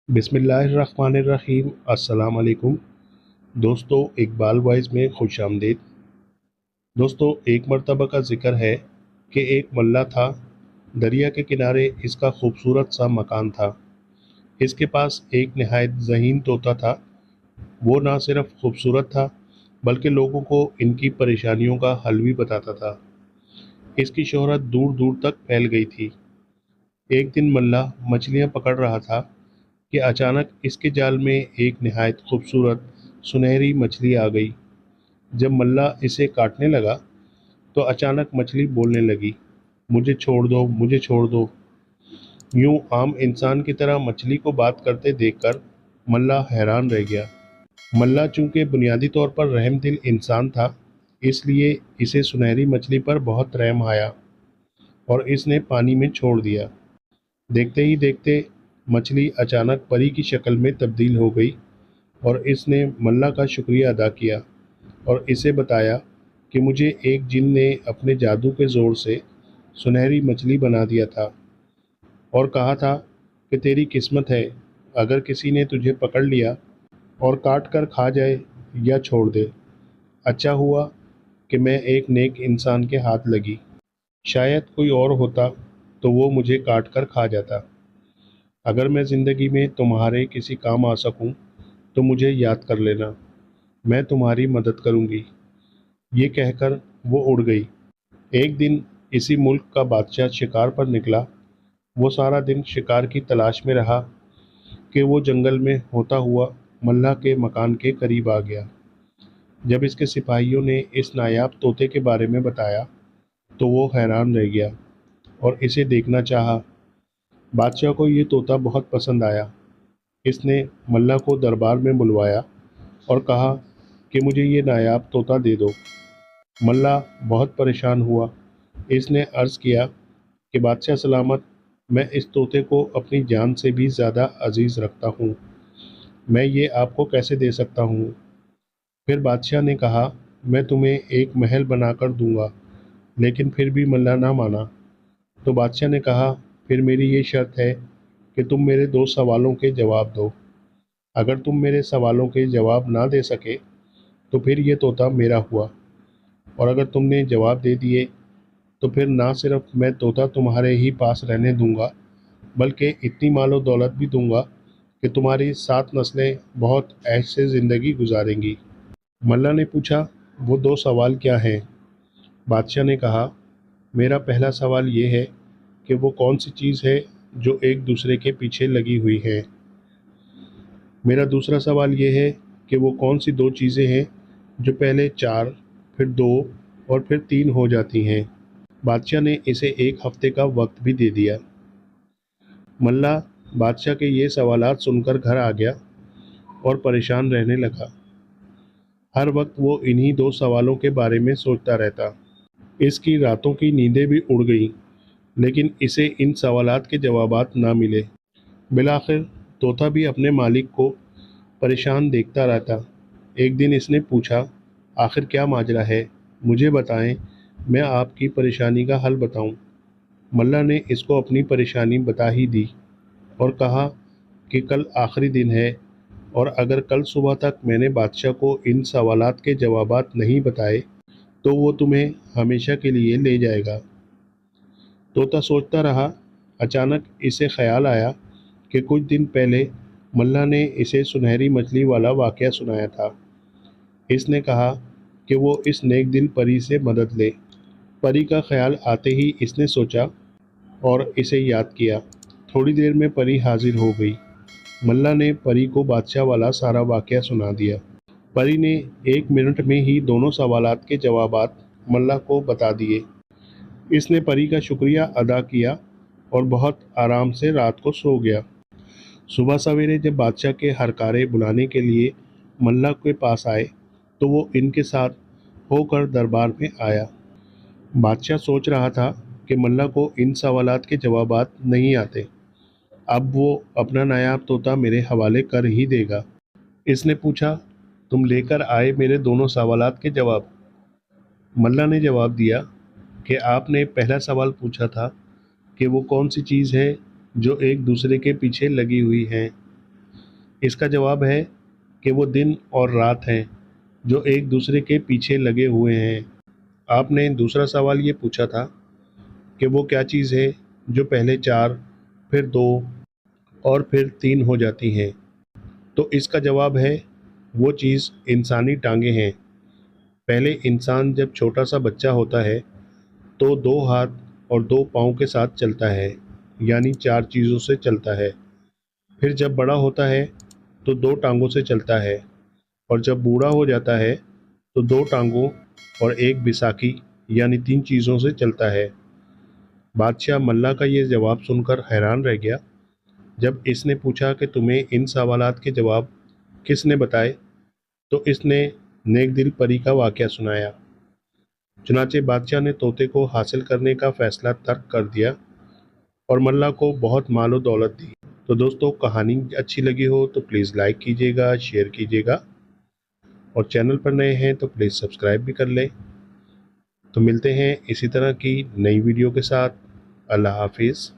बिस्मिल्लाहिर्रहमानिर्रहीम। अस्सलाम वालेकुम दोस्तों, इकबाल वॉइस में खुश आमदीद। दोस्तों, एक मर्तबा का ज़िक्र है कि एक मल्ला था। दरिया के किनारे इसका खूबसूरत सा मकान था। इसके पास एक नहायत ज़हीन तोता था। वो ना सिर्फ खूबसूरत था बल्कि लोगों को इनकी परेशानियों का हल भी बताता था। इसकी शोहरत दूर दूर तक फैल गई थी। एक दिन मल्ला मछलियाँ पकड़ रहा था कि अचानक इसके जाल में एक नहायत खूबसूरत सुनहरी मछली आ गई। जब मल्ला इसे काटने लगा तो अचानक मछली बोलने लगी, मुझे छोड़ दो, मुझे छोड़ दो। यूं आम इंसान की तरह मछली को बात करते देखकर मल्ला हैरान रह गया। मल्ला चूंकि बुनियादी तौर पर रहमदिल इंसान था, इसलिए इसे सुनहरी मछली पर बहुत रहम आया और इसने पानी में छोड़ दिया। देखते ही देखते मछली अचानक परी की शक्ल में तब्दील हो गई और इसने मल्ला का शुक्रिया अदा किया और इसे बताया कि मुझे एक जिन ने अपने जादू के ज़ोर से सुनहरी मछली बना दिया था और कहा था कि तेरी किस्मत है अगर किसी ने तुझे पकड़ लिया और काट कर खा जाए या छोड़ दे। अच्छा हुआ कि मैं एक नेक इंसान के हाथ लगी। शायद कोई और होता तो वो मुझे काट कर खा जाता। अगर मैं ज़िंदगी में तुम्हारे किसी काम आ सकूं तो मुझे याद कर लेना, मैं तुम्हारी मदद करूंगी। ये कहकर वो उड़ गई। एक दिन इसी मुल्क का बादशाह शिकार पर निकला। वो सारा दिन शिकार की तलाश में रहा कि वो जंगल में होता हुआ मल्लाह के मकान के करीब आ गया। जब इसके सिपाहियों ने इस नायाब तोते के बारे में बताया तो वो हैरान रह गया और इसे देखना चाहा। बादशाह को ये तोता बहुत पसंद आया। इसने मल्लाह को दरबार में बुलवाया और कहा कि मुझे ये नायाब तोता दे दो। मल्ला बहुत परेशान हुआ। इसने अर्ज़ किया कि बादशाह सलामत, मैं इस तोते को अपनी जान से भी ज़्यादा अजीज़ रखता हूँ। मैं ये आपको कैसे दे सकता हूँ। फिर बादशाह ने कहा, मैं तुम्हें एक महल बनाकर दूंगा। लेकिन फिर भी मल्ला ना माना। तो बादशाह ने कहा, फिर मेरी ये शर्त है कि तुम मेरे 2 सवालों के जवाब दो। अगर तुम मेरे सवालों के जवाब ना दे सके तो फिर ये तोता मेरा हुआ, और अगर तुमने जवाब दे दिए तो फिर ना सिर्फ मैं तोता तुम्हारे ही पास रहने दूंगा बल्कि इतनी मालो दौलत भी दूंगा कि तुम्हारी 7 नस्लें बहुत ऐश से ज़िंदगी गुजारेंगी। मल्ला ने पूछा, वो 2 सवाल क्या हैं। बादशाह ने कहा, मेरा पहला सवाल ये है कि वो कौन सी चीज़ है जो एक दूसरे के पीछे लगी हुई है। मेरा दूसरा सवाल ये है कि वो कौन सी 2 चीज़ें हैं जो पहले 4, फिर 2 और फिर 3 हो जाती हैं। बादशाह ने इसे एक हफ्ते का वक्त भी दे दिया। मल्ला बादशाह के ये सवालात सुनकर घर आ गया और परेशान रहने लगा। हर वक्त वो इन्हीं 2 सवालों के बारे में सोचता रहता। इसकी रातों की नींदें भी उड़ गईं, लेकिन इसे इन सवालात के जवाबात ना मिले। बिलाखिर तोता भी अपने मालिक को परेशान देखता रहता। एक दिन इसने पूछा, आखिर क्या माजरा है, मुझे बताएं, मैं आपकी परेशानी का हल बताऊं। मल्ला ने इसको अपनी परेशानी बता ही दी और कहा कि कल आखिरी दिन है और अगर कल सुबह तक मैंने बादशाह को इन सवालात के जवाबात नहीं बताए तो वो तुम्हें हमेशा के लिए ले जाएगा। तोता सोचता रहा। अचानक इसे ख्याल आया कि कुछ दिन पहले मल्ला ने इसे सुनहरी मछली वाला वाक़या सुनाया था। इसने कहा कि वो इस नेक दिल परी से मदद ले। परी का ख्याल आते ही इसने सोचा और इसे याद किया। थोड़ी देर में परी हाजिर हो गई। मल्ला ने परी को बादशाह वाला सारा वाक़या सुना दिया। परी ने 1 मिनट में ही दोनों सवालात के जवाबात मल्ला को बता दिए। इसने परी का शुक्रिया अदा किया और बहुत आराम से रात को सो गया। सुबह सवेरे जब बादशाह के हरकारे बुलाने के लिए मल्ला के पास आए तो वो इनके साथ होकर दरबार में आया। बादशाह सोच रहा था कि मल्ला को इन सवालात के जवाबात नहीं आते। अब वो अपना नायाब तोता मेरे हवाले कर ही देगा। इसने पूछा, तुम लेकर आए मेरे दोनों सवालात के जवाब। मल्ला ने जवाब दिया कि आपने पहला सवाल पूछा था कि वो कौन सी चीज़ है जो एक दूसरे के पीछे लगी हुई है। इसका जवाब है कि वो दिन और रात हैं जो एक दूसरे के पीछे लगे हुए हैं। आपने दूसरा सवाल ये पूछा था कि वो क्या चीज़ है जो पहले 4, फिर 2 और फिर 3 हो जाती हैं। तो इसका जवाब है वो चीज़ इंसानी टांगे हैं। पहले इंसान जब छोटा सा बच्चा होता है तो 2 हाथ और 2 पाँव के साथ चलता है, यानी 4 चीज़ों से चलता है। फिर जब बड़ा होता है तो 2 टांगों से चलता है, और जब बूढ़ा हो जाता है तो 2 टांगों और 1 बिसाखी यानी 3 चीज़ों से चलता है। बादशाह मल्ला का ये जवाब सुनकर हैरान रह गया। जब इसने पूछा कि तुम्हें इन सवालात के जवाब किसने बताए, तो इसने नेक दिल परी का वाक़या सुनाया। चुनाचे बादशाह ने तोते को हासिल करने का फ़ैसला तर्क कर दिया और मल्ला को बहुत माल और दौलत दी। तो दोस्तों, कहानी अच्छी लगी हो तो प्लीज़ लाइक कीजिएगा, शेयर कीजिएगा, और चैनल पर नए हैं तो प्लीज़ सब्सक्राइब भी कर लें। तो मिलते हैं इसी तरह की नई वीडियो के साथ। अल्लाह हाफिज़।